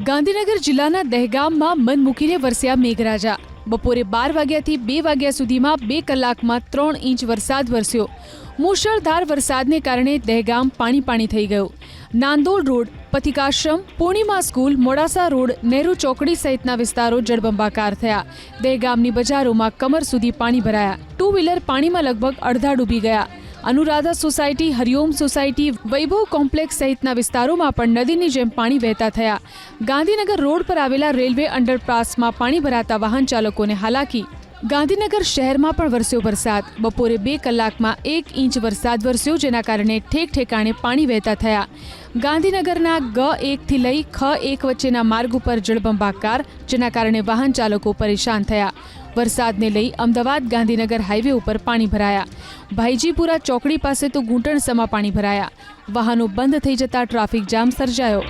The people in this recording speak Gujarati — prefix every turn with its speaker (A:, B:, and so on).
A: ગાંધીનગર જિલ્લાના દહેગામમાં મન મૂકીને વરસ્યા મેઘરાજા। બપોરે 12 વાગ્યાથી 2 વાગ્યા સુધીમાં 2 કલાકમાં 3 ઇંચ વરસાદ વરસ્યો। મુશળધાર વરસાદને કારણે દહેગામ પાણી થઈ ગયું। નાંદોલ રોડ, પથિકાશ્રમ, પૂર્ણિમા સ્કૂલ, મોડાસા રોડ, નહેરુ ચોકડી સહિતના વિસ્તારો જળબંબાકાર થયા। દહેગામની બજારોમાં કમર સુધી પાણી ભરાયા। ટુ વ્હીલર પાણીમાં લગભગ અડધા ડૂબી ગયા। અનુરાધા સોસાયટી, હરિઓમ સોસાયટી, વૈભવ કોમ્પ્લેક્સ સહિતના વિસ્તારોમાં પણ નદીની જેમ પાણી વહેતા થયા। ગાંધીનગર રોડ પર આવેલા રેલવે અંડરપાસમાં પાણી ભરાતા વાહન ચાલકોને હાલાકી। ગાંધીનગર શહેરમાં પણ વરસ્યો વરસાદ। બપોરે 2 કલાકમાં 1 ઇંચ વરસાદ વરસ્યો, જેના કારણે ઠેક ઠેકાણે પાણી વહેતા થયા। ગાંધીનગરના G1 થી લઈ K1 વચ્ચેના માર્ગ ઉપર જળબંબાકાર, જેના કારણે વાહન ચાલકો પરેશાન થયા। વરસાદને લઈ અમદાવાદ ગાંધીનગર હાઈવે ઉપર પાણી ભરાયા। ભાઈજીપુરા ચોકડી પાસે તો ઘૂંટણસમા પાણી ભરાયા। વાહનો બંધ થઈ જતા ટ્રાફિક જામ સર્જાયો।